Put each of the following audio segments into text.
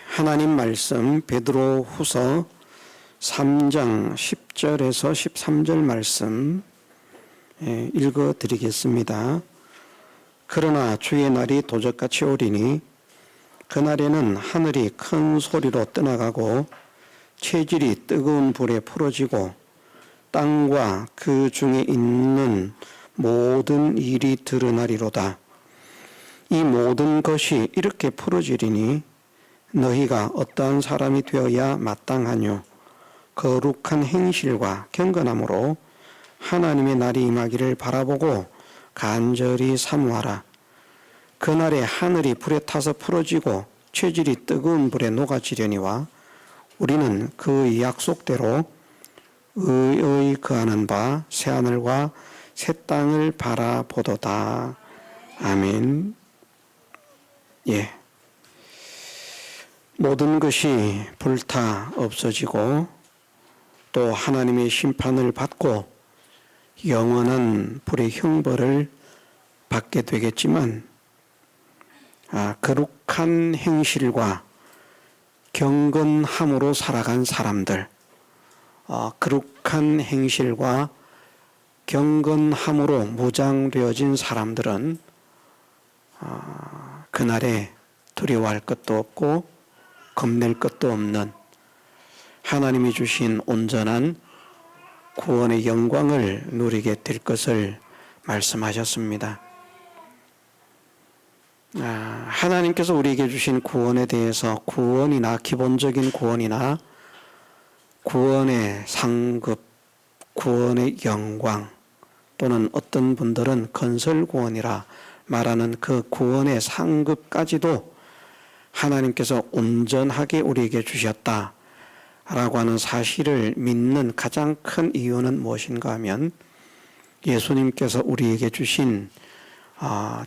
하나님 말씀 베드로후서 3장 10절에서 13절 말씀 읽어 드리겠습니다. 그러나 주의 날이 도적같이 오리니 그날에는 하늘이 큰 소리로 떠나가고 체질이 뜨거운 불에 풀어지고 땅과 그 중에 있는 모든 일이 드러나리로다. 이 모든 것이 이렇게 풀어지리니 너희가 어떠한 사람이 되어야 마땅하뇨. 거룩한 행실과 경건함으로 하나님의 날이 임하기를 바라보고 간절히 사모하라. 그날에 하늘이 불에 타서 풀어지고 체질이 뜨거운 불에 녹아지려니와 우리는 그 약속대로 의의 거하는 바 새하늘과 새 땅을 바라보도다. 아멘. 모든 것이 불타 없어지고 또 하나님의 심판을 받고 영원한 불의 형벌을 받게 되겠지만 거룩한 행실과 경건함으로 살아간 사람들, 거룩한 행실과 경건함으로 무장되어진 사람들은 그날에 두려워할 것도 없고 겁낼 것도 없는 하나님이 주신 온전한 구원의 영광을 누리게 될 것을 말씀하셨습니다. 하나님께서 우리에게 주신 구원에 대해서 구원이나 기본적인 구원이나 구원의 상급, 구원의 영광 또는 어떤 분들은 건설 구원이라 말하는 그 구원의 상급까지도 하나님께서 온전하게 우리에게 주셨다라고 하는 사실을 믿는 가장 큰 이유는 무엇인가 하면 예수님께서 우리에게 주신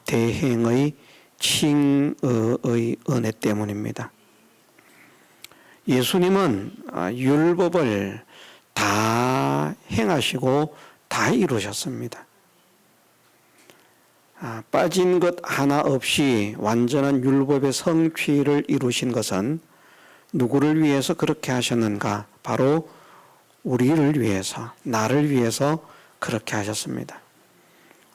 대행의 칭의의 은혜 때문입니다. 예수님은 율법을 다 행하시고 다 이루셨습니다. 빠진 것 하나 없이 완전한 율법의 성취를 이루신 것은 누구를 위해서 그렇게 하셨는가? 바로 우리를 위해서, 나를 위해서 그렇게 하셨습니다.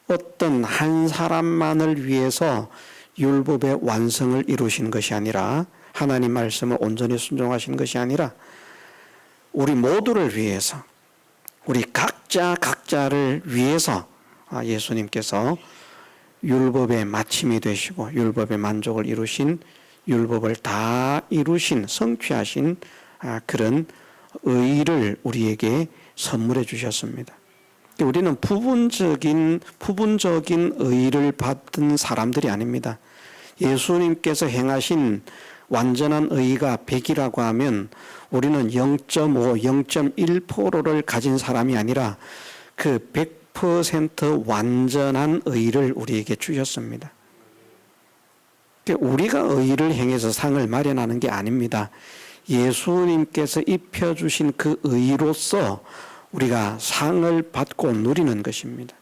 어떤 한 사람만을 위해서 율법의 완성을 이루신 것이 아니라 하나님 말씀을 온전히 순종하신 것이 아니라 우리 모두를 위해서, 우리 각자를 위해서 예수님께서 율법의 마침이 되시고 율법의 만족을 이루신, 율법을 다 이루신, 성취하신 그런 의를 우리에게 선물해 주셨습니다. 우리는 부분적인 의를 받은 사람들이 아닙니다. 예수님께서 행하신 완전한 의가 100이라고 하면 우리는 0.5, 0.1%를 가진 사람이 아니라 그 100% 완전한 의를 우리에게 주셨습니다. 우리가 의를 행해서 상을 마련하는 게 아닙니다. 예수님께서 입혀주신 그 의로서 우리가 상을 받고 누리는 것입니다.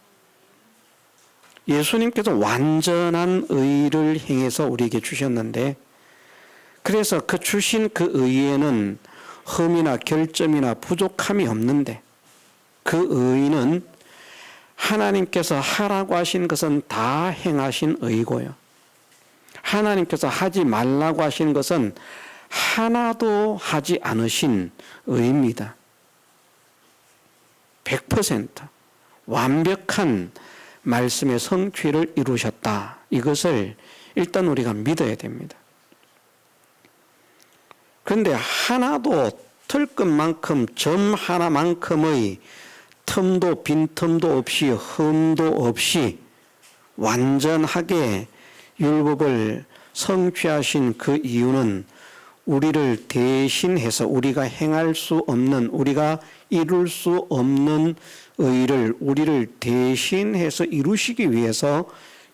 예수님께서 완전한 의를 행해서 우리에게 주셨는데 그래서 그 주신 그 의에는 흠이나 결점이나 부족함이 없는데 그 의는 하나님께서 하라고 하신 것은 다 행하신 의고요. 하나님께서 하지 말라고 하신 것은 하나도 하지 않으신 의입니다. 100% 완벽한 말씀의 성취를 이루셨다. 이것을 일단 우리가 믿어야 됩니다. 그런데 하나도 틀 것만큼 점 하나만큼의 틈도 빈틈도 없이 흠도 없이 완전하게 율법을 성취하신 그 이유는 우리를 대신해서 우리가 행할 수 없는, 우리가 이룰 수 없는 의를 우리를 대신해서 이루시기 위해서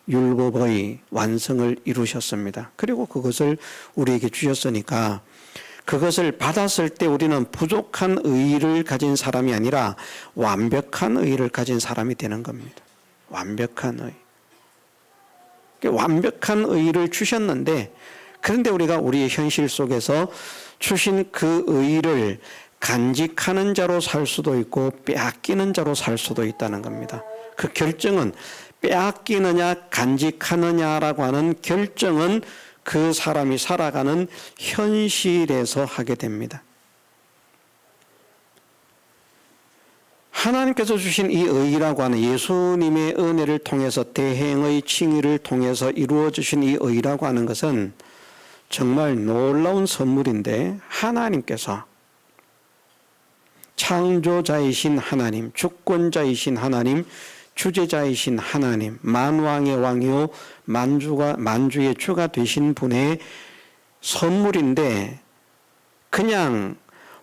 율법의 완성을 이루셨습니다. 그리고 그것을 우리에게 주셨으니까 그것을 받았을 때 우리는 부족한 의를 가진 사람이 아니라 완벽한 의를 가진 사람이 되는 겁니다. 완벽한 의. 완벽한 의를 주셨는데 그런데 우리가 우리의 현실 속에서 주신 그 의를 간직하는 자로 살 수도 있고 빼앗기는 자로 살 수도 있다는 겁니다. 그 결정은 빼앗기느냐 간직하느냐라고 하는 결정은 그 사람이 살아가는 현실에서 하게 됩니다. 하나님께서 주신 이 의라고 하는 예수님의 은혜를 통해서 대행의 칭의를 통해서 이루어지신 이 의라고 하는 것은 정말 놀라운 선물인데, 하나님께서 창조자이신 하나님, 주권자이신 하나님, 주제자이신 하나님, 만왕의 왕이요 만주의 주가 되신 분의 선물인데, 그냥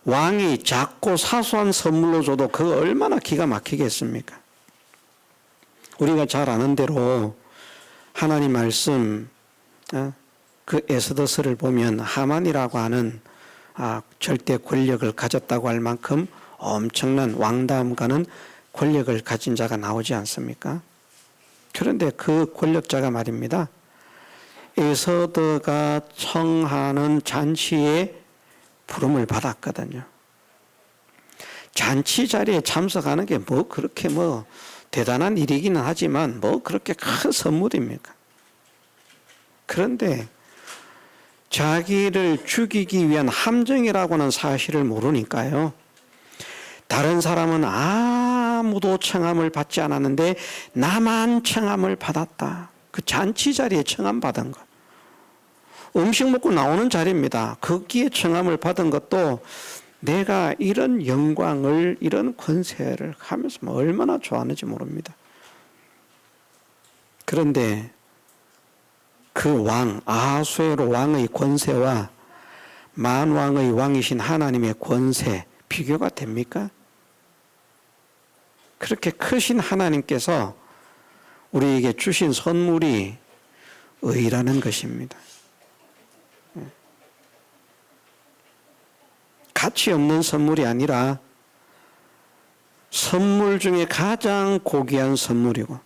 왕이 작고 사소한 선물로 줘도 그거 얼마나 기가 막히겠습니까? 우리가 잘 아는 대로 하나님 말씀, 그 에스더서를 보면 하만이라고 하는 절대 권력을 가졌다고 할 만큼 엄청난 왕다움 가는 권력을 가진 자가 나오지 않습니까? 그런데 그 권력자가 말입니다, 에스더가 청하는 잔치에 부름을 받았거든요. 잔치 자리에 참석하는 게 뭐 그렇게 대단한 일이기는 하지만 뭐 그렇게 큰 선물입니까? 그런데 자기를 죽이기 위한 함정이라고 하는 사실을 모르니까요, 다른 사람은 아무도 청함을 받지 않았는데 나만 청함을 받았다. 그 잔치 자리에 청함 받은 것, 음식 먹고 나오는 자리입니다. 거기에 청함을 받은 것도 내가 이런 영광을, 이런 권세를 하면서 얼마나 좋아하는지 모릅니다. 그런데 그 왕, 아하수에로 왕의 권세와 만왕의 왕이신 하나님의 권세, 비교가 됩니까? 그렇게 크신 하나님께서 우리에게 주신 선물이 의라는 것입니다. 가치 없는 선물이 아니라 선물 중에 가장 고귀한 선물이고,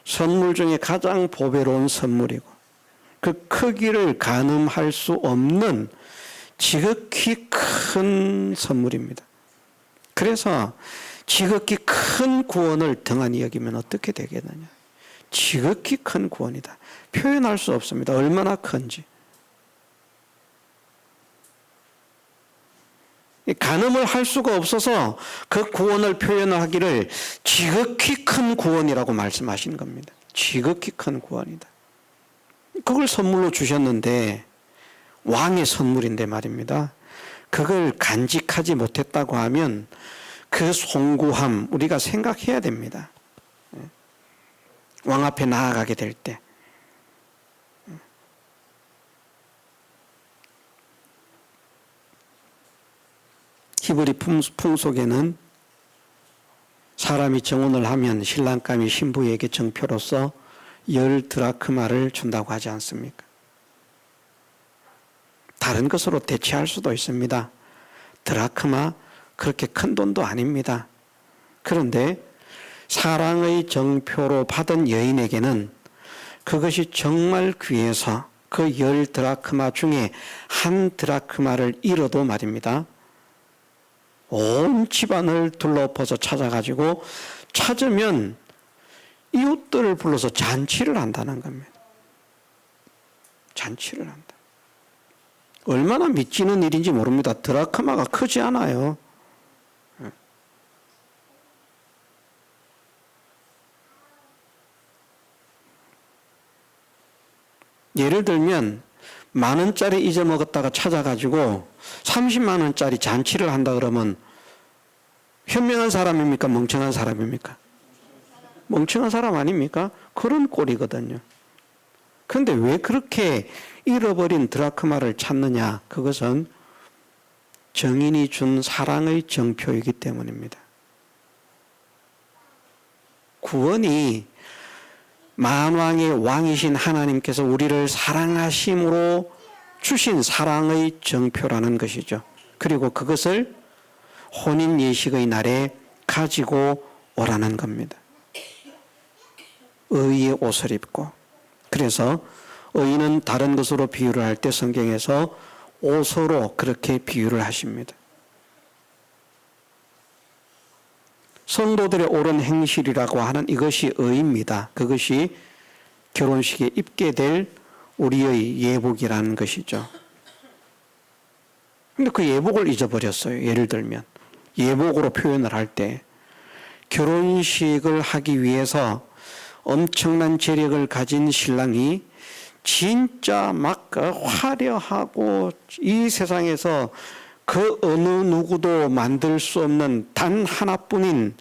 선물 중에 가장 보배로운 선물이고, 그 크기를 가늠할 수 없는 지극히 큰 선물입니다. 그래서 지극히 큰 구원을 등한히 여기면 어떻게 되겠느냐? 지극히 큰 구원이다. 표현할 수 없습니다. 얼마나 큰지. 가늠을 할 수가 없어서 그 구원을 표현하기를 지극히 큰 구원이라고 말씀하시는 겁니다. 지극히 큰 구원이다. 그걸 선물로 주셨는데, 왕의 선물인데 말입니다, 그걸 간직하지 못했다고 하면 그 송구함 우리가 생각해야 됩니다. 왕 앞에 나아가게 될 때. 히브리 풍속에는 사람이 정혼을 하면 신랑감이 신부에게 정표로서 10드라크마를 준다고 하지 않습니까? 다른 것으로 대체할 수도 있습니다. 드라크마 그렇게 큰 돈도 아닙니다. 그런데 사랑의 정표로 받은 여인에게는 그것이 정말 귀해서 그 10드라크마 중에 한 드라크마를 잃어도 말입니다, 온 집안을 둘러퍼서 찾아가지고 찾으면 이웃들을 불러서 잔치를 한다는 겁니다. 잔치를 한다. 얼마나 미치는 일인지 모릅니다. 드라크마가 크지 않아요. 예를 들면 10,000원짜리 잊어먹었다가 찾아가지고 30만 원짜리 잔치를 한다 그러면 현명한 사람입니까? 멍청한 사람입니까? 멍청한 사람 아닙니까? 그런 꼴이거든요. 그런데 왜 그렇게 잃어버린 드라크마를 찾느냐? 그것은 정인이 준 사랑의 정표이기 때문입니다. 구원이 만왕의 왕이신 하나님께서 우리를 사랑하심으로 주신 사랑의 정표라는 것이죠. 그리고 그것을 혼인 예식의 날에 가지고 오라는 겁니다. 의의 옷을 입고. 그래서 의인은 다른 것으로 비유를 할 때 성경에서 옷으로 그렇게 비유를 하십니다. 성도들의 옳은 행실이라고 하는 이것이 의입니다. 그것이 결혼식에 입게 될 우리의 예복이라는 것이죠. 근데 그 예복을 잊어버렸어요. 예를 들면 예복으로 표현을 할 때 결혼식을 하기 위해서 엄청난 재력을 가진 신랑이 진짜 막 화려하고 이 세상에서 그 어느 누구도 만들 수 없는 단 하나뿐인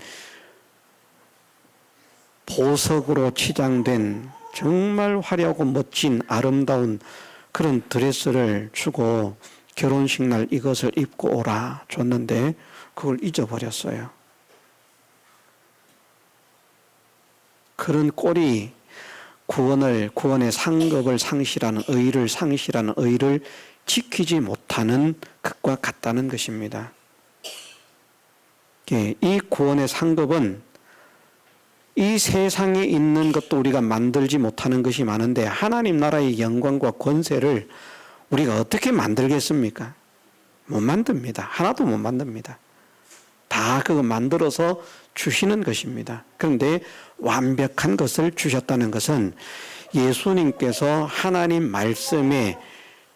보석으로 치장된 정말 화려하고 멋진 아름다운 그런 드레스를 주고 결혼식 날 이것을 입고 오라 줬는데 그걸 잊어버렸어요. 그런 꼴이 구원의 상급을 상실하는 의를 지키지 못하는 것과 같다는 것입니다. 이 구원의 상급은 이 세상에 있는 것도 우리가 만들지 못하는 것이 많은데 하나님 나라의 영광과 권세를 우리가 어떻게 만들겠습니까? 못 만듭니다. 하나도 못 만듭니다. 다 그거 만들어서 주시는 것입니다. 그런데 완벽한 것을 주셨다는 것은 예수님께서 하나님 말씀에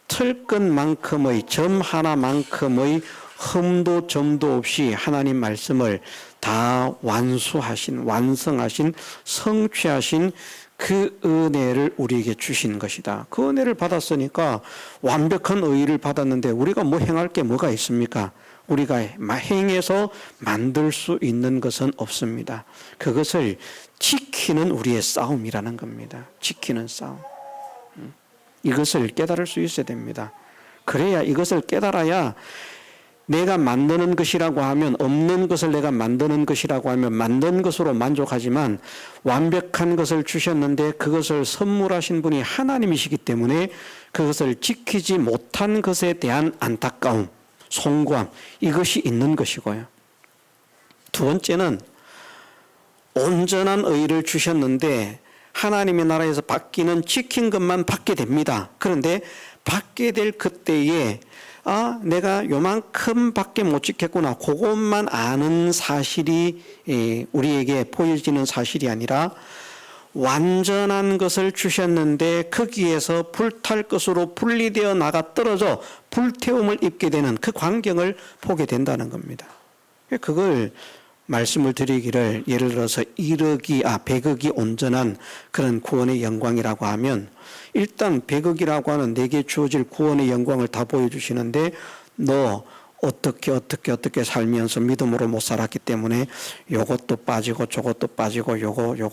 털끝만큼의 점 하나만큼의 흠도 점도 없이 하나님 말씀을 다 완성하신 성취하신 그 은혜를 우리에게 주신 것이다. 그 은혜를 받았으니까 완벽한 의의를 받았는데 우리가 뭐 행할 게 뭐가 있습니까? 우리가 행해서 만들 수 있는 것은 없습니다. 그것을 지키는 우리의 싸움이라는 겁니다. 지키는 싸움. 이것을 깨달을 수 있어야 됩니다. 그래야 이것을 깨달아야 내가 만드는 것이라고 하면 없는 것을 내가 만드는 것이라고 하면 만든 것으로 만족하지만 완벽한 것을 주셨는데 그것을 선물하신 분이 하나님이시기 때문에 그것을 지키지 못한 것에 대한 안타까움, 송구함 이것이 있는 것이고요. 두 번째는 온전한 의를 주셨는데 하나님의 나라에서 받기는 지킨 것만 받게 됩니다. 그런데 받게 될 그때에 내가 요만큼 밖에 못 지켰구나. 그것만 아는 사실이 우리에게 보여지는 사실이 아니라 완전한 것을 주셨는데 거기에서 불탈 것으로 분리되어 나가 떨어져 불태움을 입게 되는 그 광경을 보게 된다는 겁니다. 그걸 말씀을 드리기를 예를 들어서 100억이 온전한 그런 구원의 영광이라고 하면 일단 100억이라고 하는 내게 주어질 구원의 영광을 다 보여주시는데 너 어떻게 살면서 믿음으로 못 살았기 때문에 요것도 빠지고 저것도 빠지고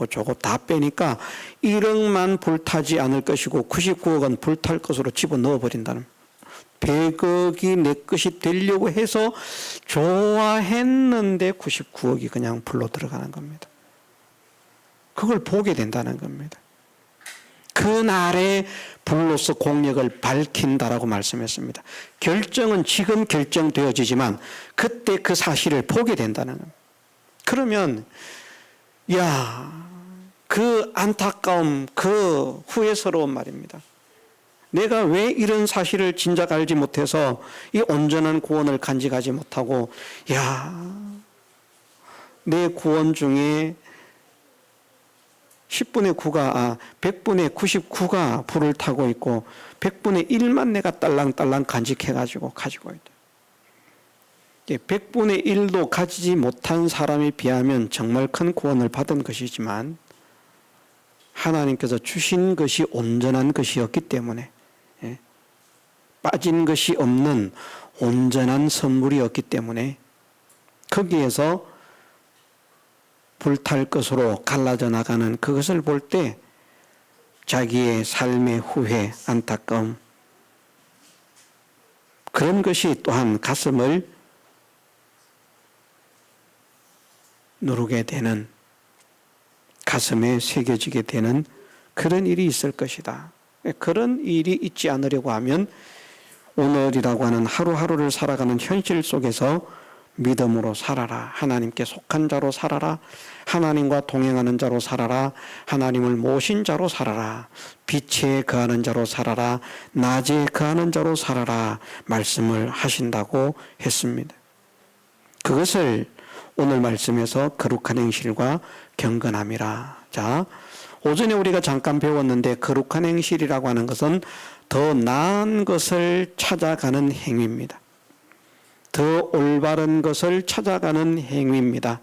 저거 다 빼니까 1억만 불타지 않을 것이고 99억은 불탈 것으로 집어넣어 버린다는 100억이 내 것이 되려고 해서 좋아했는데 99억이 그냥 불로 들어가는 겁니다. 그걸 보게 된다는 겁니다. 그날의 불로서 공력을 밝힌다라고 말씀했습니다. 결정은 지금 결정되어지지만 그때 그 사실을 보게 된다는 겁니다. 그러면 그 안타까움, 그 후회스러운 말입니다. 내가 왜 이런 사실을 진작 알지 못해서 이 온전한 구원을 간직하지 못하고 내 구원 중에 100분의 99가 불을 타고 있고 100분의 1만 내가 딸랑딸랑 간직해가지고 가지고 있다. 100분의 1도 가지지 못한 사람에 비하면 정말 큰 구원을 받은 것이지만 하나님께서 주신 것이 온전한 것이었기 때문에 빠진 것이 없는 온전한 선물이었기 때문에 거기에서 불탈 것으로 갈라져 나가는 그것을 볼 때 자기의 삶의 후회, 안타까움 그런 것이 또한 가슴을 누르게 되는 가슴에 새겨지게 되는 그런 일이 있을 것이다. 그런 일이 있지 않으려고 하면 오늘이라고 하는 하루하루를 살아가는 현실 속에서 믿음으로 살아라. 하나님께 속한 자로 살아라. 하나님과 동행하는 자로 살아라. 하나님을 모신 자로 살아라. 빛에 거하는 자로 살아라. 낮에 거하는 자로 살아라. 말씀을 하신다고 했습니다. 그것을 오늘 말씀에서 거룩한 행실과 경건함이라. 자, 오전에 우리가 잠깐 배웠는데 거룩한 행실이라고 하는 것은 더 나은 것을 찾아가는 행위입니다. 더 올바른 것을 찾아가는 행위입니다.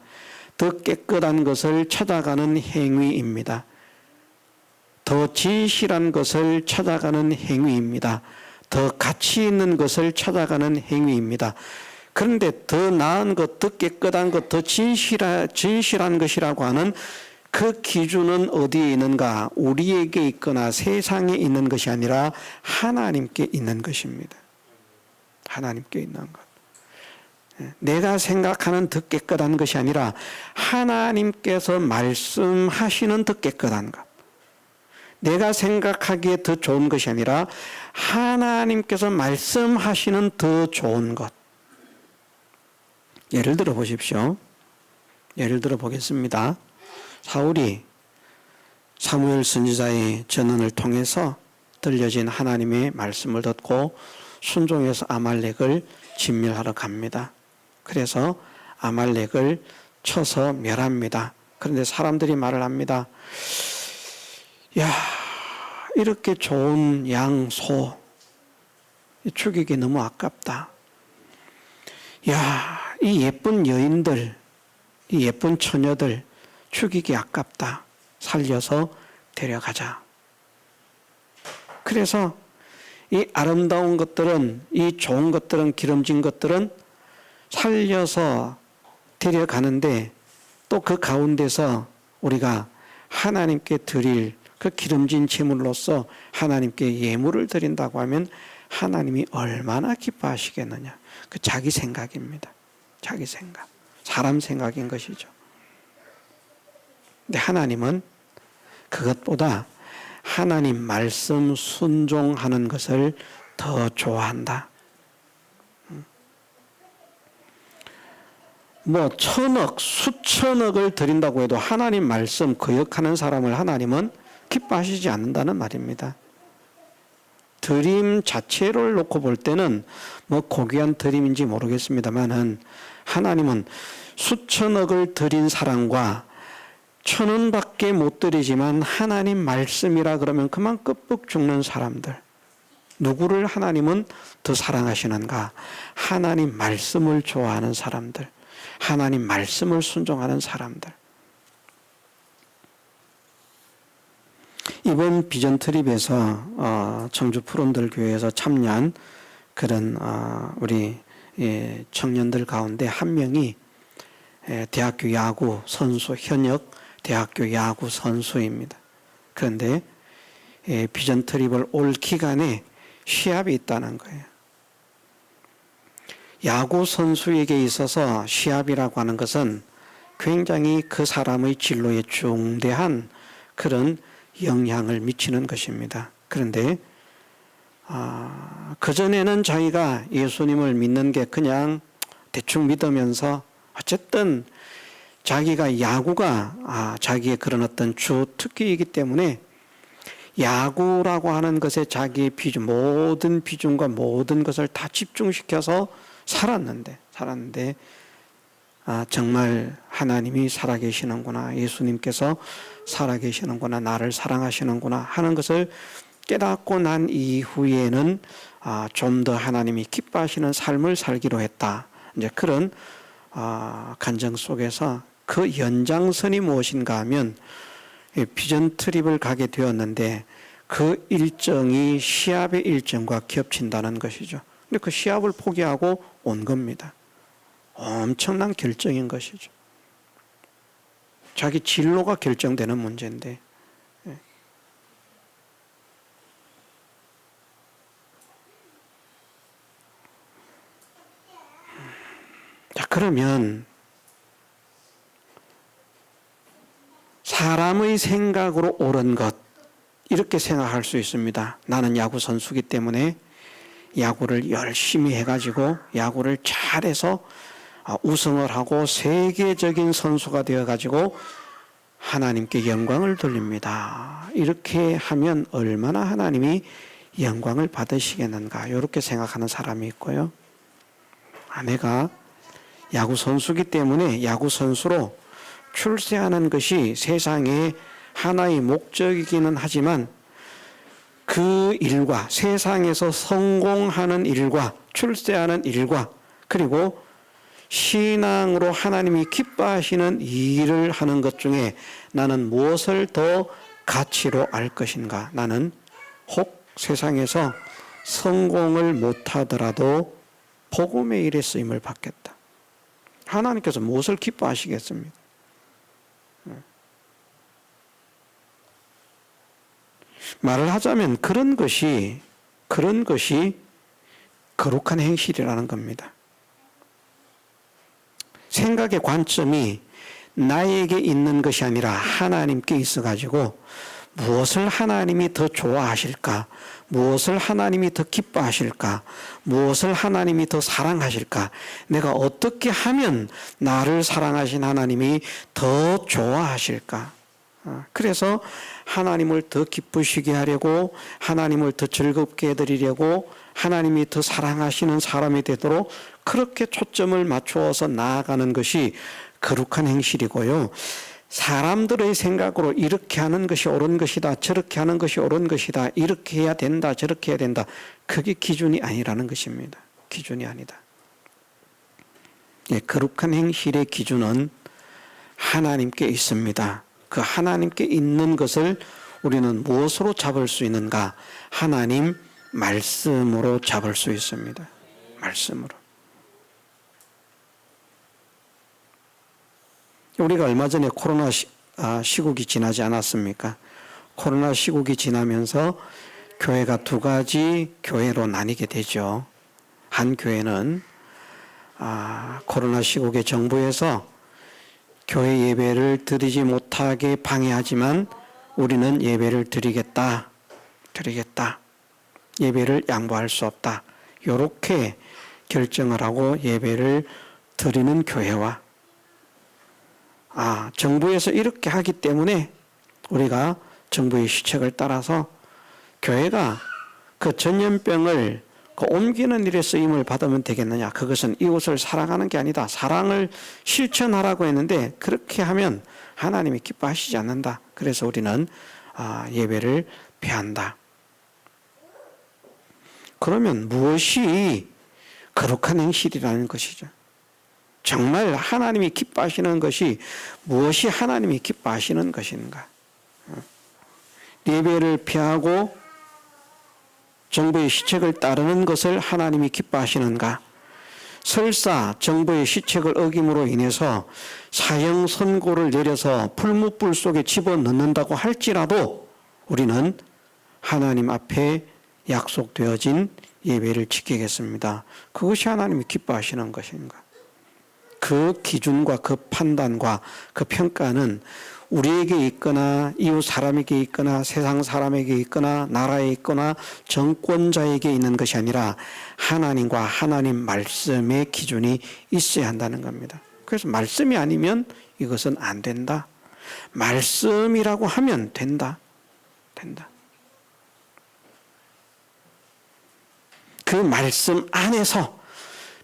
더 깨끗한 것을 찾아가는 행위입니다. 더 진실한 것을 찾아가는 행위입니다. 더 가치 있는 것을 찾아가는 행위입니다. 그런데 더 나은 것, 더 깨끗한 것, 더 진실한 것이라고 하는 그 기준은 어디에 있는가? 우리에게 있거나 세상에 있는 것이 아니라 하나님께 있는 것입니다. 하나님께 있는 것. 내가 생각하는 더 깨끗한 것이 아니라 하나님께서 말씀하시는 더 깨끗한 것. 내가 생각하기에 더 좋은 것이 아니라 하나님께서 말씀하시는 더 좋은 것. 예를 들어 보십시오. 예를 들어 보겠습니다. 사울이 사무엘 선지자의 전언을 통해서 들려진 하나님의 말씀을 듣고 순종해서 아말렉을 진멸하러 갑니다. 그래서 아말렉을 쳐서 멸합니다. 그런데 사람들이 말을 합니다. 야, 이렇게 좋은 양, 소 죽이기 너무 아깝다. 야, 이 예쁜 여인들, 이 예쁜 처녀들 죽이기 아깝다. 살려서 데려가자. 그래서 이 아름다운 것들은, 이 좋은 것들은, 기름진 것들은 살려서 데려가는데 또 그 가운데서 우리가 하나님께 드릴 그 기름진 제물로서 하나님께 예물을 드린다고 하면 하나님이 얼마나 기뻐하시겠느냐. 그 자기 생각입니다. 자기 생각. 사람 생각인 것이죠. 근데 하나님은 그것보다 하나님 말씀 순종하는 것을 더 좋아한다. 뭐 천억, 수천억을 드린다고 해도 하나님 말씀 거역하는 사람을 하나님은 기뻐하시지 않는다는 말입니다. 드림 자체를 놓고 볼 때는 뭐 고귀한 드림인지 모르겠습니다만은 하나님은 수천억을 드린 사람과 1,000원밖에 못 드리지만 하나님 말씀이라 그러면 그만 끄뻑 죽는 사람들, 누구를 하나님은 더 사랑하시는가? 하나님 말씀을 좋아하는 사람들, 하나님 말씀을 순종하는 사람들. 이번 비전 트립에서 청주 푸른들 교회에서 참여한 그런 우리 청년들 가운데 한 명이 대학교 야구 선수, 현역 대학교 야구 선수입니다. 그런데 비전 트립을 올 기간에 시합이 있다는 거예요. 야구 선수에게 있어서 시합이라고 하는 것은 굉장히 그 사람의 진로에 중대한 그런 영향을 미치는 것입니다. 그런데 그전에는 자기가 예수님을 믿는 게 그냥 대충 믿으면서 어쨌든 자기가 야구가 자기의 그런 어떤 주 특기이기 때문에 야구라고 하는 것에 자기의 비중, 모든 비중과 모든 것을 다 집중시켜서 살았는데 정말 하나님이 살아계시는구나, 예수님께서 살아계시는구나, 나를 사랑하시는구나 하는 것을 깨닫고 난 이후에는 좀 더 하나님이 기뻐하시는 삶을 살기로 했다. 이제 그런 간증 속에서 그 연장선이 무엇인가 하면 비전 트립을 가게 되었는데 그 일정이 시합의 일정과 겹친다는 것이죠. 근데 그 시합을 포기하고 온 겁니다. 엄청난 결정인 것이죠. 자기 진로가 결정되는 문제인데. 자, 그러면 사람의 생각으로 옳은 것, 이렇게 생각할 수 있습니다. 나는 야구 선수기 때문에 야구를 열심히 해가지고 야구를 잘해서 우승을 하고 세계적인 선수가 되어가지고 하나님께 영광을 돌립니다. 이렇게 하면 얼마나 하나님이 영광을 받으시겠는가 이렇게 생각하는 사람이 있고요. 내가 야구 선수기 때문에 야구 선수로 출세하는 것이 세상의 하나의 목적이기는 하지만 그 일과 세상에서 성공하는 일과 출세하는 일과 그리고 신앙으로 하나님이 기뻐하시는 일을 하는 것 중에 나는 무엇을 더 가치로 알 것인가? 나는 혹 세상에서 성공을 못하더라도 복음의 일에 쓰임을 받겠다. 하나님께서 무엇을 기뻐하시겠습니까? 말을 하자면 그런 것이 거룩한 행실이라는 겁니다. 생각의 관점이 나에게 있는 것이 아니라 하나님께 있어가지고 무엇을 하나님이 더 좋아하실까? 무엇을 하나님이 더 기뻐하실까? 무엇을 하나님이 더 사랑하실까? 내가 어떻게 하면 나를 사랑하신 하나님이 더 좋아하실까? 그래서 하나님을 더 기쁘시게 하려고 하나님을 더 즐겁게 해드리려고 하나님이 더 사랑하시는 사람이 되도록 그렇게 초점을 맞추어서 나아가는 것이 거룩한 행실이고요. 사람들의 생각으로 이렇게 하는 것이 옳은 것이다, 저렇게 하는 것이 옳은 것이다, 이렇게 해야 된다, 저렇게 해야 된다. 그게 기준이 아니라는 것입니다. 기준이 아니다. 거룩한 행실의 기준은 하나님께 있습니다. 그 하나님께 있는 것을 우리는 무엇으로 잡을 수 있는가? 하나님 말씀으로 잡을 수 있습니다. 말씀으로. 우리가 얼마 전에 코로나 시국이 지나지 않았습니까? 코로나 시국이 지나면서 교회가 두 가지 교회로 나뉘게 되죠. 한 교회는 코로나 시국에 정부에서 교회 예배를 드리지 못하게 방해하지만 우리는 예배를 드리겠다. 예배를 양보할 수 없다. 이렇게 결정을 하고 예배를 드리는 교회와 정부에서 이렇게 하기 때문에 우리가 정부의 시책을 따라서 교회가 그 전염병을 옮기는 일에 쓰임을 받으면 되겠느냐. 그것은 이웃을 사랑하는 게 아니다. 사랑을 실천하라고 했는데 그렇게 하면 하나님이 기뻐하시지 않는다. 그래서 우리는 예배를 피한다. 그러면 무엇이 거룩한 행실이라는 것이죠. 정말 하나님이 기뻐하시는 것이 무엇이 하나님이 기뻐하시는 것인가? 예배를 피하고 정부의 시책을 따르는 것을 하나님이 기뻐하시는가? 설사 정부의 시책을 어김으로 인해서 사형 선고를 내려서 풀무불 속에 집어넣는다고 할지라도 우리는 하나님 앞에 약속되어진 예배를 지키겠습니다. 그것이 하나님이 기뻐하시는 것인가? 그 기준과 그 판단과 그 평가는 우리에게 있거나 이웃 사람에게 있거나 세상 사람에게 있거나 나라에 있거나 정권자에게 있는 것이 아니라 하나님과 하나님 말씀의 기준이 있어야 한다는 겁니다. 그래서 말씀이 아니면 이것은 안 된다. 말씀이라고 하면 된다. 그 말씀 안에서,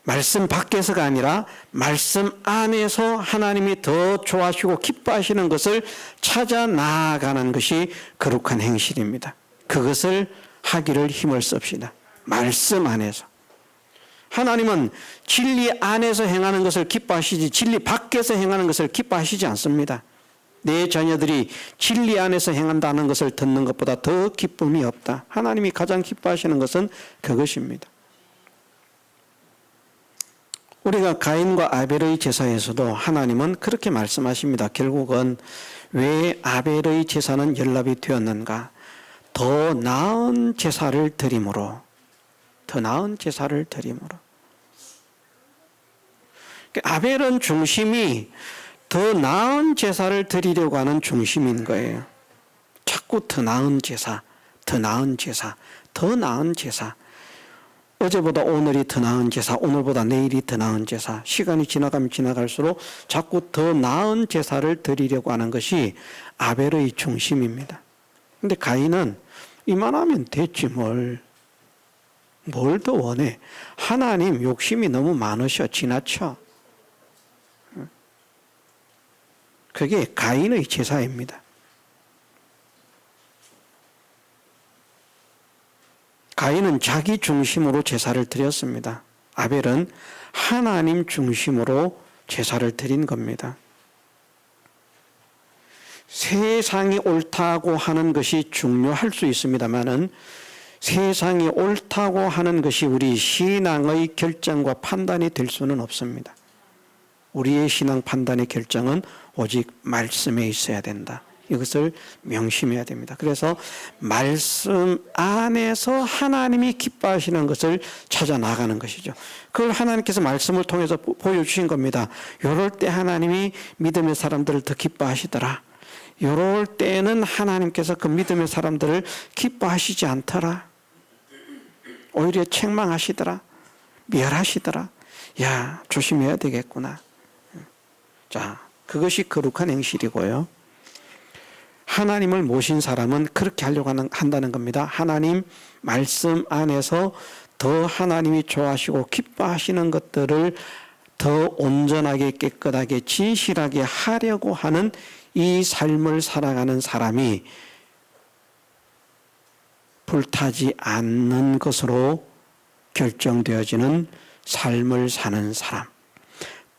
말씀 밖에서가 아니라 말씀 안에서 하나님이 더 좋아하시고 기뻐하시는 것을 찾아 나아가는 것이 거룩한 행실입니다. 그것을 하기를 힘을 씁시다. 말씀 안에서. 하나님은 진리 안에서 행하는 것을 기뻐하시지 진리 밖에서 행하는 것을 기뻐하시지 않습니다. 내 자녀들이 진리 안에서 행한다는 것을 듣는 것보다 더 기쁨이 없다. 하나님이 가장 기뻐하시는 것은 그것입니다. 우리가 가인과 아벨의 제사에서도 하나님은 그렇게 말씀하십니다. 결국은 왜 아벨의 제사는 연락이 되었는가? 더 나은 제사를 드림으로. 아벨은 중심이 더 나은 제사를 드리려고 하는 중심인 거예요. 자꾸 더 나은 제사. 어제보다 오늘이 더 나은 제사, 오늘보다 내일이 더 나은 제사, 시간이 지나가면 지나갈수록 자꾸 더 나은 제사를 드리려고 하는 것이 아벨의 중심입니다. 근데 가인은 이만하면 됐지 뭘 더 원해. 하나님 욕심이 너무 많으셔. 지나쳐. 그게 가인의 제사입니다. 가인은 자기 중심으로 제사를 드렸습니다. 아벨은 하나님 중심으로 제사를 드린 겁니다. 세상이 옳다고 하는 것이 중요할 수 있습니다만은 세상이 옳다고 하는 것이 우리 신앙의 결정과 판단이 될 수는 없습니다. 우리의 신앙 판단의 결정은 오직 말씀에 있어야 된다. 이것을 명심해야 됩니다. 그래서 말씀 안에서 하나님이 기뻐하시는 것을 찾아 나가는 것이죠. 그걸 하나님께서 말씀을 통해서 보여주신 겁니다. 이럴 때 하나님이 믿음의 사람들을 더 기뻐하시더라. 이럴 때는 하나님께서 그 믿음의 사람들을 기뻐하시지 않더라. 오히려 책망하시더라. 멸하시더라. 야, 조심해야 되겠구나. 자, 그것이 거룩한 행실이고요. 하나님을 모신 사람은 그렇게 하려고 한다는 겁니다. 하나님 말씀 안에서 더 하나님이 좋아하시고 기뻐하시는 것들을 더 온전하게 깨끗하게 진실하게 하려고 하는 이 삶을 살아가는 사람이 불타지 않는 것으로 결정되어지는 삶을 사는 사람,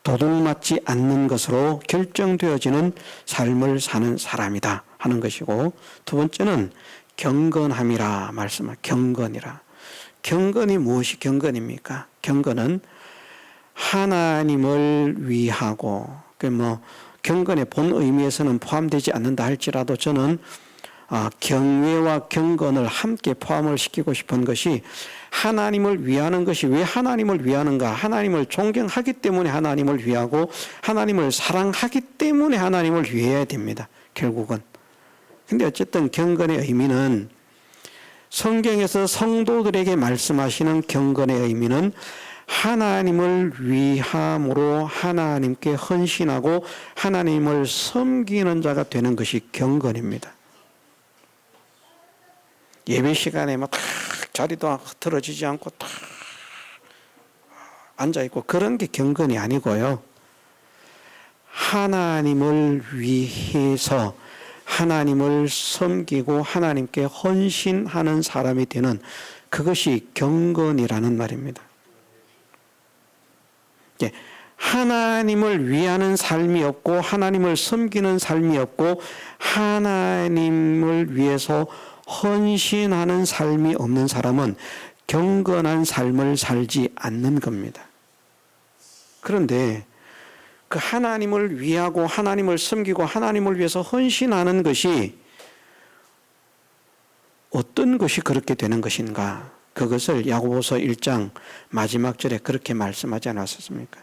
도둑맞지 않는 것으로 결정되어지는 삶을 사는 사람이다 하는 것이고, 두 번째는 경건함이라 말씀을 경건이라. 경건이 무엇이 경건입니까? 경건은 하나님을 위하고, 경건의 본 의미에서는 포함되지 않는다 할지라도 저는 경외와 경건을 함께 포함을 시키고 싶은 것이, 하나님을 위하는 것이 왜 하나님을 위하는가? 하나님을 존경하기 때문에 하나님을 위하고 하나님을 사랑하기 때문에 하나님을 위해야 됩니다. 결국은. 근데 어쨌든 경건의 의미는, 성경에서 성도들에게 말씀하시는 경건의 의미는 하나님을 위함으로 하나님께 헌신하고 하나님을 섬기는 자가 되는 것이 경건입니다. 예배 시간에 막 자리도 흐트러지지 않고 탁 앉아있고 그런 게 경건이 아니고요. 하나님을 위해서 하나님을 섬기고 하나님께 헌신하는 사람이 되는, 그것이 경건이라는 말입니다. 하나님을 위하는 삶이 없고 하나님을 섬기는 삶이 없고 하나님을 위해서 헌신하는 삶이 없는 사람은 경건한 삶을 살지 않는 겁니다. 그런데 그 하나님을 위하고 하나님을 섬기고 하나님을 위해서 헌신하는 것이 어떤 것이 그렇게 되는 것인가? 그것을 야고보서 1장 마지막 절에 그렇게 말씀하지 않았습니까?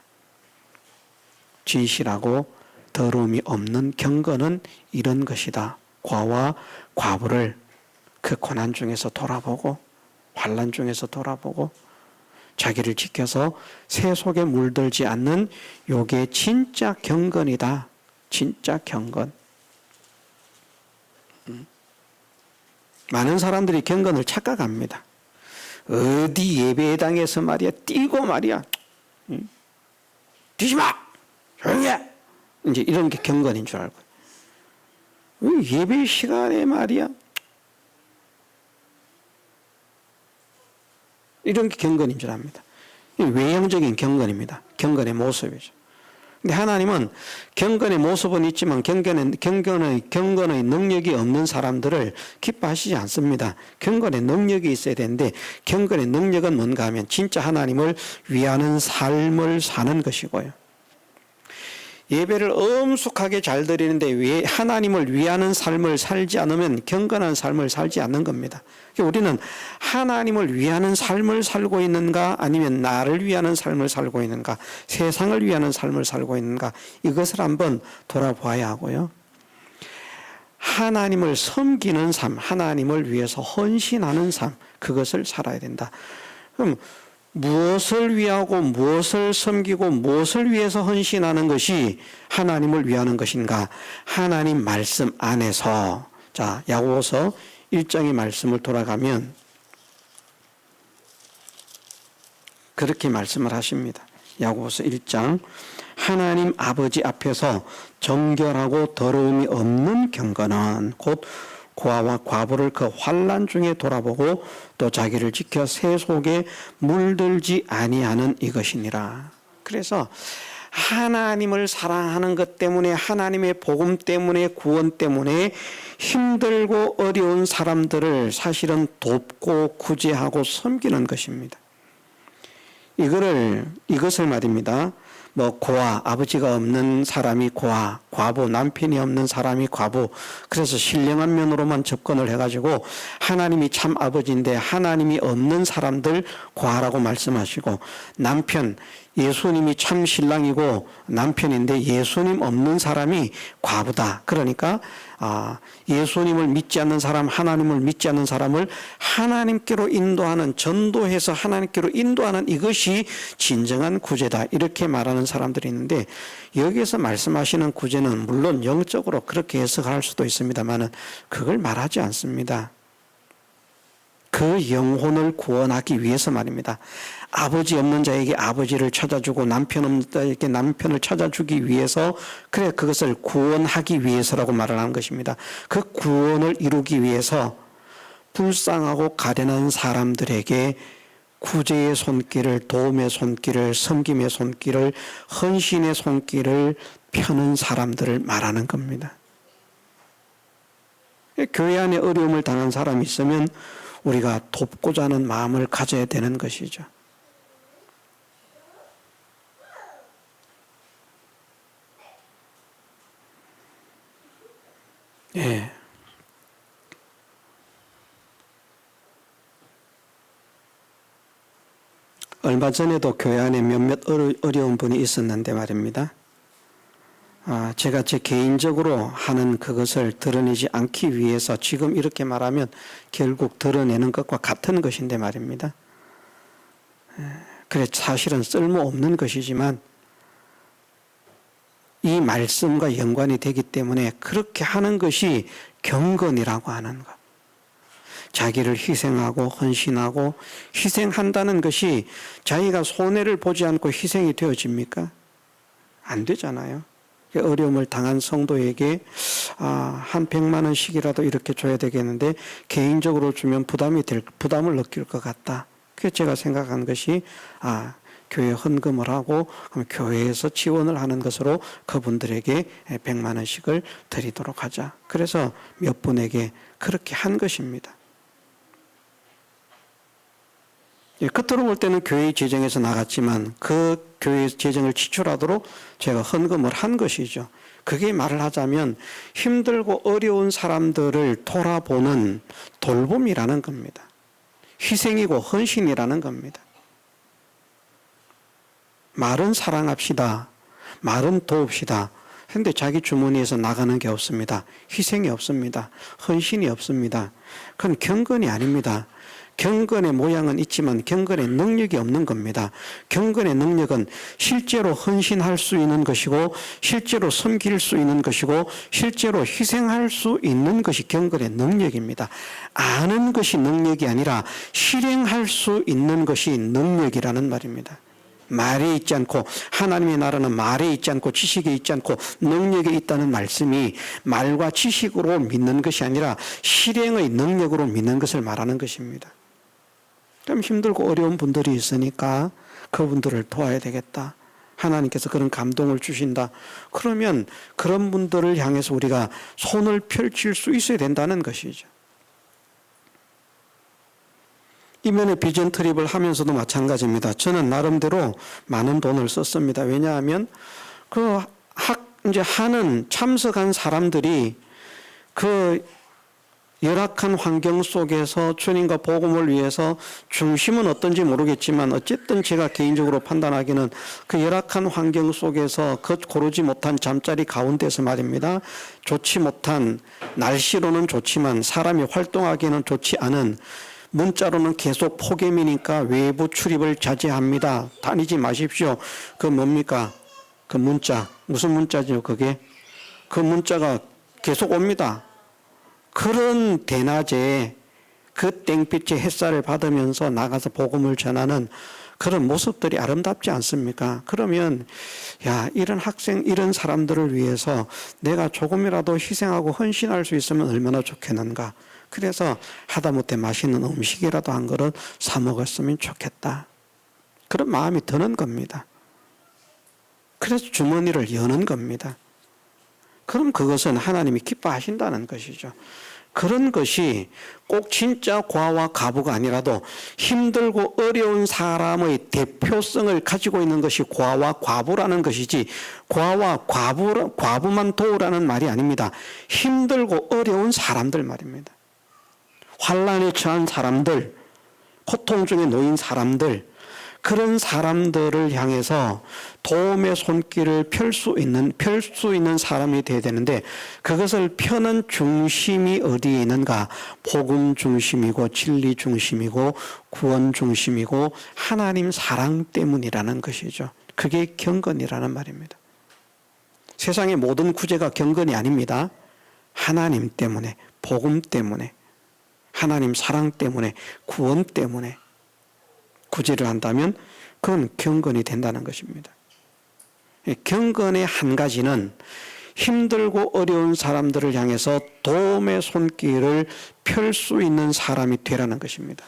진실하고 더러움이 없는 경건은 이런 것이다. 과와 과부를 그 고난 중에서 돌아보고 환난 중에서 돌아보고 자기를 지켜서 새 속에 물들지 않는 요게 진짜 경건이다. 진짜 경건. 많은 사람들이 경건을 착각합니다. 어디 예배당에서 말이야 뛰고 말이야 뛰지 마! 조용히 해! 이제 이런 게 경건인 줄 알고, 예배 시간에 말이야 이런 게 경건인 줄 압니다. 외형적인 경건입니다. 경건의 모습이죠. 근데 하나님은 경건의 모습은 있지만 경건의 능력이 없는 사람들을 기뻐하시지 않습니다. 경건의 능력이 있어야 되는데, 경건의 능력은 뭔가 하면 진짜 하나님을 위하는 삶을 사는 것이고요. 예배를 엄숙하게 잘 드리는데 왜 하나님을 위하는 삶을 살지 않으면 경건한 삶을 살지 않는 겁니다. 우리는 하나님을 위하는 삶을 살고 있는가, 아니면 나를 위하는 삶을 살고 있는가, 세상을 위하는 삶을 살고 있는가, 이것을 한번 돌아봐야 하고요. 하나님을 섬기는 삶, 하나님을 위해서 헌신하는 삶, 그것을 살아야 된다. 그럼 무엇을 위하고 무엇을 섬기고 무엇을 위해서 헌신하는 것이 하나님을 위하는 것인가? 하나님 말씀 안에서. 자, 야고보서 1장의 말씀을 돌아가면 그렇게 말씀을 하십니다. 야고보서 1장. 하나님 아버지 앞에서 정결하고 더러움이 없는 경건은 곧 고아와 과부를 그 환난 중에 돌아보고 또 자기를 지켜 새 속에 물들지 아니하는 이것이니라. 그래서 하나님을 사랑하는 것 때문에, 하나님의 복음 때문에, 구원 때문에 힘들고 어려운 사람들을 사실은 돕고 구제하고 섬기는 것입니다. 이것을 말입니다. 고아, 아버지가 없는 사람이 고아, 과부, 남편이 없는 사람이 과부. 그래서 신령한 면으로만 접근을 해가지고 하나님이 참 아버지인데 하나님이 없는 사람들 고아라고 말씀하시고, 남편, 예수님이 참 신랑이고 남편인데 예수님 없는 사람이 과부다. 그러니까 예수님을 믿지 않는 사람, 하나님을 믿지 않는 사람을 하나님께로 인도하는, 전도해서 하나님께로 인도하는 이것이 진정한 구제다. 이렇게 말하는 사람들이 있는데, 여기에서 말씀하시는 구제는 물론 영적으로 그렇게 해석할 수도 있습니다만 그걸 말하지 않습니다. 그 영혼을 구원하기 위해서 말입니다. 아버지 없는 자에게 아버지를 찾아주고 남편 없는 자에게 남편을 찾아주기 위해서, 그래 그것을 구원하기 위해서라고 말을 하는 것입니다. 그 구원을 이루기 위해서 불쌍하고 가련한 사람들에게 구제의 손길을, 도움의 손길을, 섬김의 손길을, 헌신의 손길을 펴는 사람들을 말하는 겁니다. 교회 안에 어려움을 당한 사람이 있으면 우리가 돕고자 하는 마음을 가져야 되는 것이죠. 예. 얼마 전에도 교회 안에 몇몇 어려운 분이 있었는데 말입니다. 제가 제 개인적으로 하는 그것을 드러내지 않기 위해서 지금 이렇게 말하면 결국 드러내는 것과 같은 것인데 말입니다. 그래 사실은 쓸모없는 것이지만 이 말씀과 연관이 되기 때문에 그렇게 하는 것이 경건이라고 하는 것. 자기를 희생하고 헌신하고, 희생한다는 것이 자기가 손해를 보지 않고 희생이 되어집니까? 안 되잖아요. 어려움을 당한 성도에게 한 100만 원씩이라도 이렇게 줘야 되겠는데 개인적으로 주면 부담을 느낄 것 같다. 그래서 제가 생각한 것이 교회 헌금을 하고 교회에서 지원을 하는 것으로 그분들에게 100만 원씩을 드리도록 하자. 그래서 몇 분에게 그렇게 한 것입니다. 끝으로 볼 때는 교회 재정에서 나갔지만 그 교회 재정을 지출하도록 제가 헌금을 한 것이죠. 그게 말을 하자면 힘들고 어려운 사람들을 돌아보는 돌봄이라는 겁니다. 희생이고 헌신이라는 겁니다. 말은 사랑합시다. 말은 도웁시다. 그런데 자기 주머니에서 나가는 게 없습니다. 희생이 없습니다. 헌신이 없습니다. 그건 경건이 아닙니다. 경건의 모양은 있지만 경건의 능력이 없는 겁니다. 경건의 능력은 실제로 헌신할 수 있는 것이고, 실제로 섬길 수 있는 것이고, 실제로 희생할 수 있는 것이 경건의 능력입니다. 아는 것이 능력이 아니라 실행할 수 있는 것이 능력이라는 말입니다. 말에 있지 않고, 하나님의 나라는 말에 있지 않고 지식에 있지 않고 능력에 있다는 말씀이 말과 지식으로 믿는 것이 아니라 실행의 능력으로 믿는 것을 말하는 것입니다. 좀 힘들고 어려운 분들이 있으니까 그분들을 도와야 되겠다. 하나님께서 그런 감동을 주신다. 그러면 그런 분들을 향해서 우리가 손을 펼칠 수 있어야 된다는 것이죠. 이번에 비전 트립을 하면서도 마찬가지입니다. 저는 나름대로 많은 돈을 썼습니다. 왜냐하면 이제 참석한 사람들이 그 열악한 환경 속에서 주님과 복음을 위해서, 중심은 어떤지 모르겠지만 어쨌든 제가 개인적으로 판단하기는 그 열악한 환경 속에서 고르지 못한 잠자리 가운데서 말입니다. 좋지 못한, 날씨로는 좋지만 사람이 활동하기에는 좋지 않은 문자로는 계속 폭염이니까 외부 출입을 자제합니다. 다니지 마십시오. 그 뭡니까? 그 문자. 무슨 문자죠, 그게? 그 문자가 계속 옵니다. 그런 대낮에 그 땡빛의 햇살을 받으면서 나가서 복음을 전하는 그런 모습들이 아름답지 않습니까? 그러면 야, 이런 학생, 이런 사람들을 위해서 내가 조금이라도 희생하고 헌신할 수 있으면 얼마나 좋겠는가. 그래서 하다못해 맛있는 음식이라도 한 그릇 사 먹었으면 좋겠다. 그런 마음이 드는 겁니다. 그래서 주머니를 여는 겁니다. 그럼 그것은 하나님이 기뻐하신다는 것이죠. 그런 것이 꼭 진짜 과와 과부가 아니라도 힘들고 어려운 사람의 대표성을 가지고 있는 것이 과와 과부라는 것이지, 과와 과부만 도우라는 말이 아닙니다. 힘들고 어려운 사람들 말입니다. 환난에 처한 사람들, 고통 중에 놓인 사람들, 그런 사람들을 향해서 도움의 손길을 펼 수 있는 사람이 되어야 되는데, 그것을 펴는 중심이 어디에 있는가? 복음 중심이고 진리 중심이고 구원 중심이고 하나님 사랑 때문이라는 것이죠. 그게 경건이라는 말입니다. 세상의 모든 구제가 경건이 아닙니다. 하나님 때문에, 복음 때문에, 하나님 사랑 때문에, 구원 때문에 구제를 한다면 그건 경건이 된다는 것입니다. 경건의 한 가지는 힘들고 어려운 사람들을 향해서 도움의 손길을 펼 수 있는 사람이 되라는 것입니다.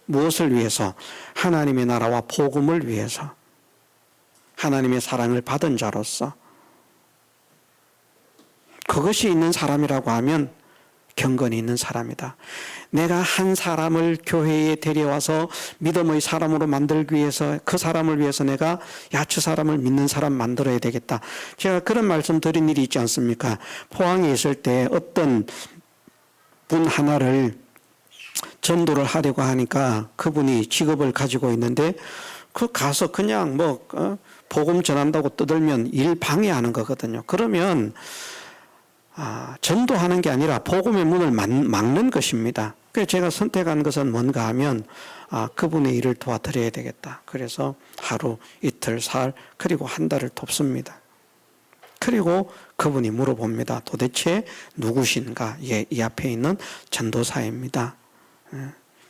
무엇을 위해서? 하나님의 나라와 복음을 위해서, 하나님의 사랑을 받은 자로서. 그것이 있는 사람이라고 하면 경건이 있는 사람이다. 내가 한 사람을 교회에 데려와서 믿음의 사람으로 만들기 위해서, 그 사람을 위해서 내가 저 사람을 믿는 사람 만들어야 되겠다. 제가 그런 말씀 드린 일이 있지 않습니까? 포항에 있을 때 어떤 분 하나를 전도를 하려고 하니까 그분이 직업을 가지고 있는데, 그 가서 그냥 복음 전한다고 떠들면 일 방해하는 거거든요. 그러면 전도하는 게 아니라 복음의 문을 막는 것입니다. 그래서 제가 선택한 것은 뭔가 하면 그분의 일을 도와드려야 되겠다. 그래서 하루, 이틀, 사흘, 그리고 한 달을 돕습니다. 그리고 그분이 물어봅니다. 도대체 누구신가? 이 앞에 있는 전도사입니다.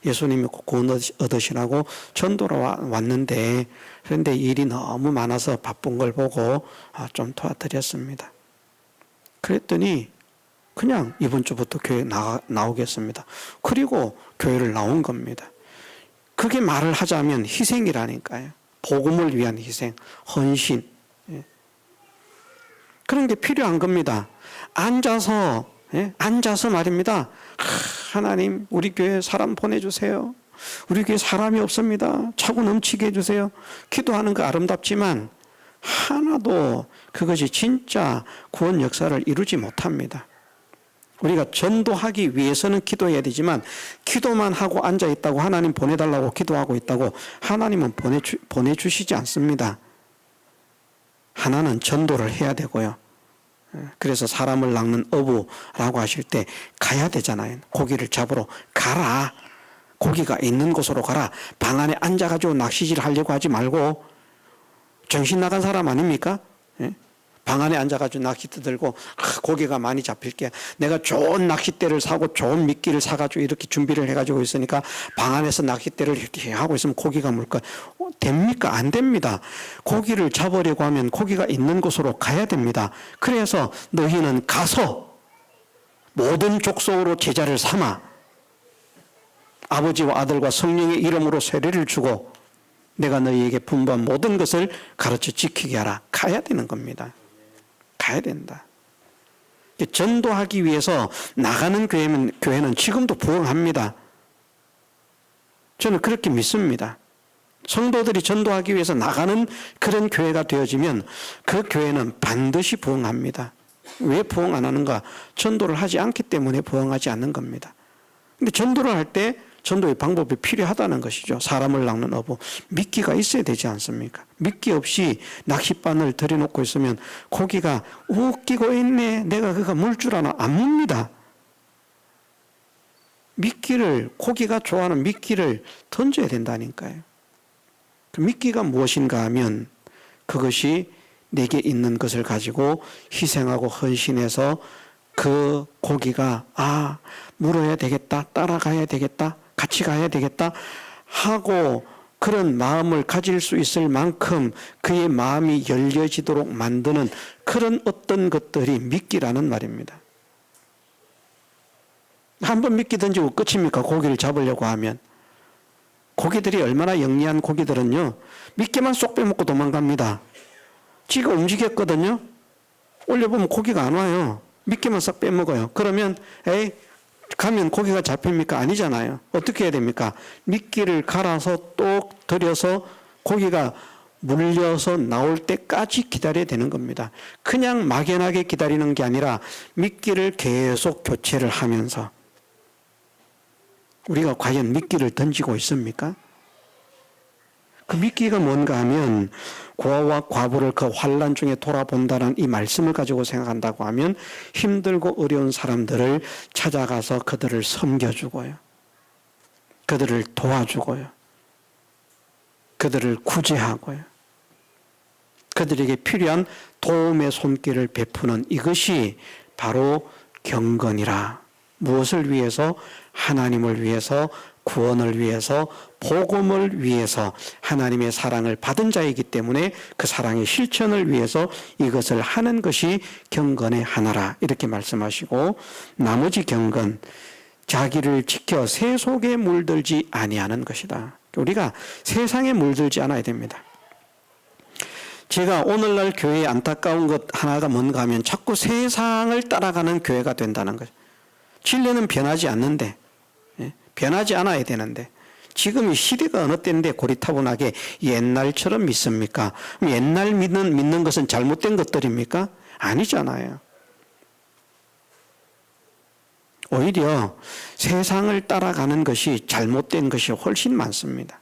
예수님이 구원 얻으시라고 전도로 왔는데, 그런데 일이 너무 많아서 바쁜 걸 보고 좀 도와드렸습니다. 그랬더니 그냥 이번 주부터 교회 나오겠습니다. 그리고 교회를 나온 겁니다. 그게 말을 하자면 희생이라니까요. 복음을 위한 희생, 헌신. 그런 게 필요한 겁니다. 앉아서 말입니다. 하나님, 우리 교회 사람 보내주세요. 우리 교회 사람이 없습니다. 차고 넘치게 해주세요. 기도하는 거 아름답지만 하나도 그것이 진짜 구원 역사를 이루지 못합니다. 우리가 전도하기 위해서는 기도해야 되지만, 기도만 하고 앉아있다고 하나님 보내달라고 기도하고 있다고 하나님은 보내주시지 않습니다. 하나는 전도를 해야 되고요. 그래서 사람을 낚는 어부라고 하실 때 가야 되잖아요. 고기를 잡으러 가라. 고기가 있는 곳으로 가라. 방 안에 앉아가지고 낚시질 하려고 하지 말고, 정신 나간 사람 아닙니까? 방 안에 앉아가지고 낚싯대 들고 고기가 많이 잡힐게, 내가 좋은 낚싯대를 사고 좋은 미끼를 사가지고 이렇게 준비를 해가지고 있으니까 방 안에서 낚싯대를 이렇게 하고 있으면 고기가 물까? 됩니까? 안 됩니다. 고기를 잡으려고 하면 고기가 있는 곳으로 가야 됩니다. 그래서 너희는 가서 모든 족속으로 제자를 삼아 아버지와 아들과 성령의 이름으로 세례를 주고 내가 너희에게 분부한 모든 것을 가르쳐 지키게 하라. 가야 되는 겁니다. 가야 된다. 전도하기 위해서 나가는 교회는 지금도 부흥합니다. 저는 그렇게 믿습니다. 성도들이 전도하기 위해서 나가는 그런 교회가 되어지면 그 교회는 반드시 부흥합니다. 왜 부흥 안 하는가? 전도를 하지 않기 때문에 부흥하지 않는 겁니다. 근데 전도를 할 때 전도의 방법이 필요하다는 것이죠. 사람을 낚는 어부. 미끼가 있어야 되지 않습니까? 미끼 없이 낚싯바늘 들여놓고 있으면 고기가 웃기고 있네. 내가 그거 물 줄 아나? 안 묻니다. 미끼를, 고기가 좋아하는 미끼를 던져야 된다니까요. 그 미끼가 무엇인가 하면 그것이 내게 있는 것을 가지고 희생하고 헌신해서 그 고기가 물어야 되겠다, 따라가야 되겠다, 같이 가야 되겠다 하고 그런 마음을 가질 수 있을 만큼 그의 마음이 열려지도록 만드는 그런 어떤 것들이 미끼라는 말입니다. 한번 미끼 던지고 끝입니까? 고기를 잡으려고 하면. 고기들이 얼마나 영리한 고기들은요, 미끼만 쏙 빼먹고 도망갑니다. 지가 움직였거든요. 올려보면 고기가 안 와요. 미끼만 싹 빼먹어요. 그러면 가면 고기가 잡힙니까? 아니잖아요. 어떻게 해야 됩니까? 미끼를 갈아서 또 들여서 고기가 물려서 나올 때까지 기다려야 되는 겁니다. 그냥 막연하게 기다리는 게 아니라 미끼를 계속 교체를 하면서. 우리가 과연 미끼를 던지고 있습니까? 그 미끼가 뭔가 하면 고아와 과부를 그 환난 중에 돌아본다는 이 말씀을 가지고 생각한다고 하면 힘들고 어려운 사람들을 찾아가서 그들을 섬겨주고요. 그들을 도와주고요. 그들을 구제하고요. 그들에게 필요한 도움의 손길을 베푸는 이것이 바로 경건이라. 무엇을 위해서? 하나님을 위해서, 구원을 위해서, 복음을 위해서 하나님의 사랑을 받은 자이기 때문에 그 사랑의 실천을 위해서 이것을 하는 것이 경건의 하나라 이렇게 말씀하시고, 나머지 경건, 자기를 지켜 세속에 물들지 아니하는 것이다. 우리가 세상에 물들지 않아야 됩니다. 제가 오늘날 교회에 안타까운 것 하나가 뭔가 하면 자꾸 세상을 따라가는 교회가 된다는 거죠. 진리는 변하지 않는데, 변하지 않아야 되는데, 지금 이 시대가 어느 때인데 고리타분하게 옛날처럼 믿습니까? 옛날 믿는 것은 잘못된 것들입니까? 아니잖아요. 오히려 세상을 따라가는 것이 잘못된 것이 훨씬 많습니다.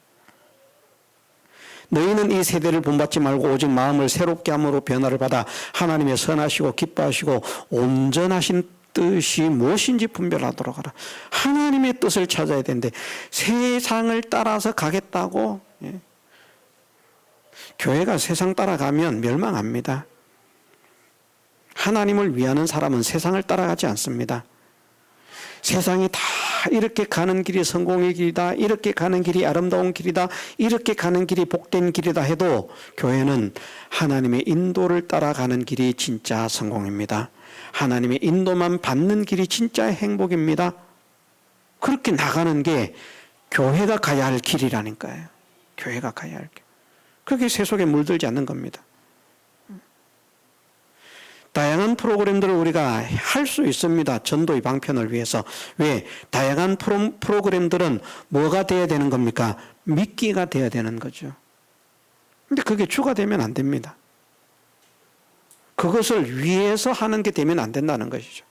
너희는 이 세대를 본받지 말고 오직 마음을 새롭게 함으로 변화를 받아 하나님의 선하시고 기뻐하시고 온전하신 뜻이 무엇인지 분별하도록 하라. 하나님의 뜻을 찾아야 되는데 세상을 따라서 가겠다고. 교회가 세상 따라가면 멸망합니다. 하나님을 위하는 사람은 세상을 따라가지 않습니다. 세상이 다 이렇게 가는 길이 성공의 길이다, 이렇게 가는 길이 아름다운 길이다, 이렇게 가는 길이 복된 길이다 해도 교회는 하나님의 인도를 따라가는 길이 진짜 성공입니다. 하나님의 인도만 받는 길이 진짜 행복입니다. 그렇게 나가는 게 교회가 가야 할 길이라니까요. 교회가 가야 할 길. 그게 세속에 물들지 않는 겁니다. 다양한 프로그램들을 우리가 할 수 있습니다. 전도의 방편을 위해서. 왜? 다양한 프로그램들은 뭐가 돼야 되는 겁니까? 미끼가 돼야 되는 거죠. 근데 그게 주가 되면 안 됩니다. 그것을 위해서 하는 게 되면 안 된다는 것이죠.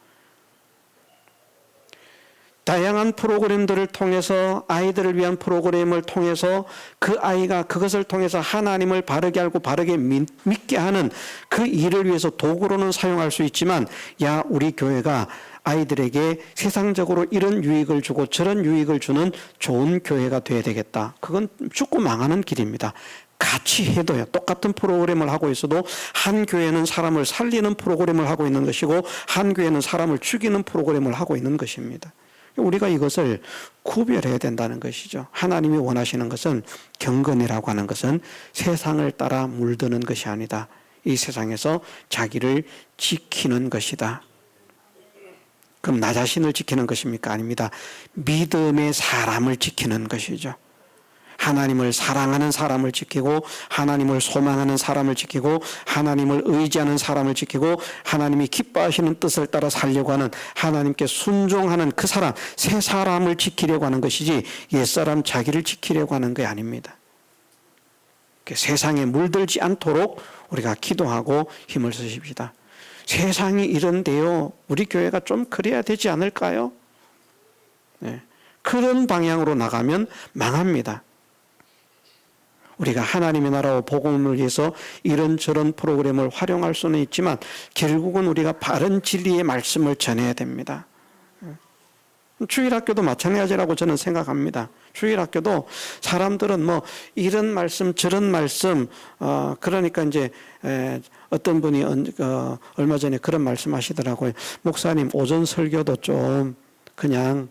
다양한 프로그램들을 통해서, 아이들을 위한 프로그램을 통해서 그 아이가 그것을 통해서 하나님을 바르게 알고 바르게 믿게 하는 그 일을 위해서 도구로는 사용할 수 있지만, 우리 교회가 아이들에게 세상적으로 이런 유익을 주고 저런 유익을 주는 좋은 교회가 돼야 되겠다. 그건 죽고 망하는 길입니다. 같이 해도요. 똑같은 프로그램을 하고 있어도 한 교회는 사람을 살리는 프로그램을 하고 있는 것이고 한 교회는 사람을 죽이는 프로그램을 하고 있는 것입니다. 우리가 이것을 구별해야 된다는 것이죠. 하나님이 원하시는 것은, 경건이라고 하는 것은 세상을 따라 물드는 것이 아니다. 이 세상에서 자기를 지키는 것이다. 그럼 나 자신을 지키는 것입니까? 아닙니다. 믿음의 사람을 지키는 것이죠. 하나님을 사랑하는 사람을 지키고, 하나님을 소망하는 사람을 지키고, 하나님을 의지하는 사람을 지키고, 하나님이 기뻐하시는 뜻을 따라 살려고 하는, 하나님께 순종하는 그 사람, 새 사람을 지키려고 하는 것이지 옛사람 자기를 지키려고 하는 게 아닙니다. 세상에 물들지 않도록 우리가 기도하고 힘을 쓰십시다. 세상이 이런데요, 우리 교회가 좀 그래야 되지 않을까요? 그런 방향으로 나가면 망합니다. 우리가 하나님의 나라와 복음을 위해서 이런저런 프로그램을 활용할 수는 있지만 결국은 우리가 바른 진리의 말씀을 전해야 됩니다. 주일학교도 마찬가지라고 저는 생각합니다. 주일학교도 사람들은 뭐 이런 말씀 저런 말씀 그러니까 이제 어떤 분이 얼마 전에 그런 말씀하시더라고요. 목사님 오전 설교도 좀 그냥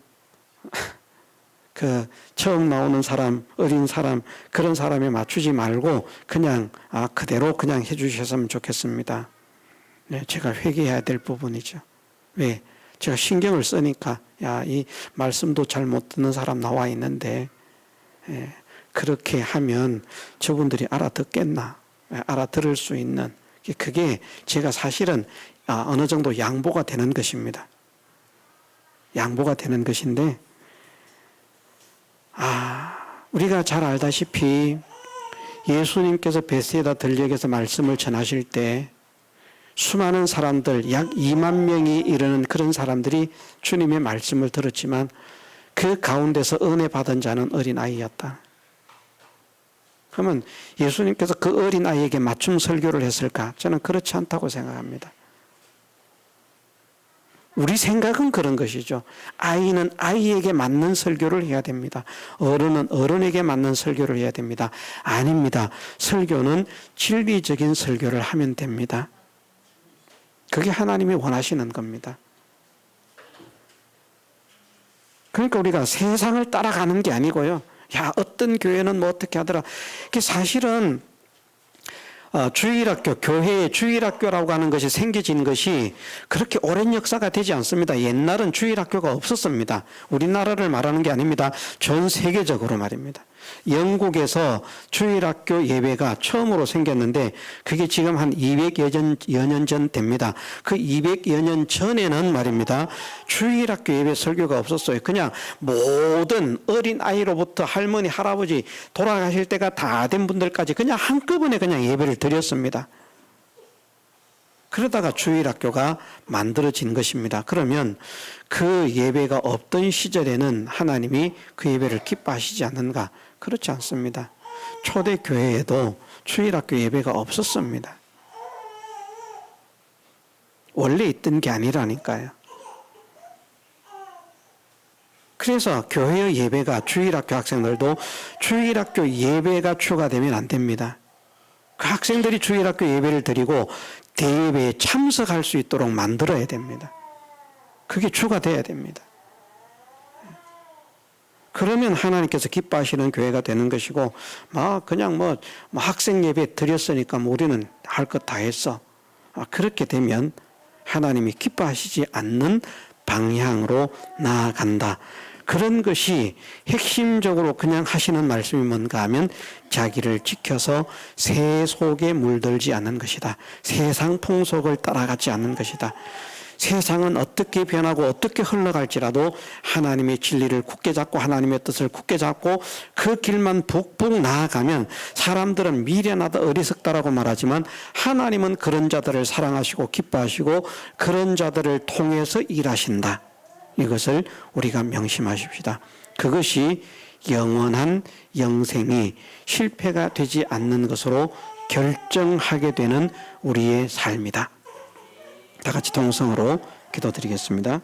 그 처음 나오는 사람 어린 사람 그런 사람에 맞추지 말고 그냥 그대로 그냥 해주셨으면 좋겠습니다. 네, 제가 회개해야 될 부분이죠. 왜? 제가 신경을 쓰니까 이 말씀도 잘 못 듣는 사람 나와 있는데 그렇게 하면 저분들이 알아듣겠나? 알아들을 수 있는 그게 제가 사실은 어느 정도 양보가 되는 것입니다. 양보가 되는 것인데 우리가 잘 알다시피 예수님께서 베세다 들녘에서 말씀을 전하실 때 수많은 사람들 약 2만 명이 이르는 그런 사람들이 주님의 말씀을 들었지만 그 가운데서 은혜 받은 자는 어린아이였다. 그러면 예수님께서 그 어린아이에게 맞춤 설교를 했을까? 저는 그렇지 않다고 생각합니다. 우리 생각은 그런 것이죠. 아이는 아이에게 맞는 설교를 해야 됩니다. 어른은 어른에게 맞는 설교를 해야 됩니다. 아닙니다. 설교는 진리적인 설교를 하면 됩니다. 그게 하나님이 원하시는 겁니다. 그러니까 우리가 세상을 따라가는 게 아니고요. 어떤 교회는 뭐 어떻게 하더라. 사실은 주일학교, 교회의 주일학교라고 하는 것이 생겨진 것이 그렇게 오랜 역사가 되지 않습니다. 옛날은 주일학교가 없었습니다. 우리나라를 말하는 게 아닙니다. 전 세계적으로 말입니다. 영국에서 주일학교 예배가 처음으로 생겼는데 그게 지금 한 200여 년 전 됩니다. 그 200여 년 전에는 말입니다. 주일학교 예배 설교가 없었어요. 그냥 모든 어린아이로부터 할머니, 할아버지 돌아가실 때가 다 된 분들까지 그냥 한꺼번에 그냥 예배를 드렸습니다. 그러다가 주일학교가 만들어진 것입니다. 그러면 그 예배가 없던 시절에는 하나님이 그 예배를 기뻐하시지 않는가? 그렇지 않습니다. 초대교회에도 주일학교 예배가 없었습니다. 원래 있던 게 아니라니까요. 그래서 교회의 예배가 주일학교 학생들도 주일학교 예배가 추가되면 안 됩니다. 그 학생들이 주일학교 예배를 드리고 대예배에 참석할 수 있도록 만들어야 됩니다. 그게 추가돼야 됩니다. 그러면 하나님께서 기뻐하시는 교회가 되는 것이고 그냥 학생 예배 드렸으니까 우리는 할 것 다 했어. 그렇게 되면 하나님이 기뻐하시지 않는 방향으로 나아간다. 그런 것이 핵심적으로 그냥 하시는 말씀이 뭔가 하면 자기를 지켜서 새 속에 물들지 않는 것이다. 세상 풍속을 따라가지 않는 것이다. 세상은 어떻게 변하고 어떻게 흘러갈지라도 하나님의 진리를 굳게 잡고 하나님의 뜻을 굳게 잡고 그 길만 북북 나아가면 사람들은 미련하다 어리석다라고 말하지만 하나님은 그런 자들을 사랑하시고 기뻐하시고 그런 자들을 통해서 일하신다. 이것을 우리가 명심하십시다. 그것이 영원한 영생이 실패가 되지 않는 것으로 결정하게 되는 우리의 삶이다. 다 같이 동성으로 기도드리겠습니다.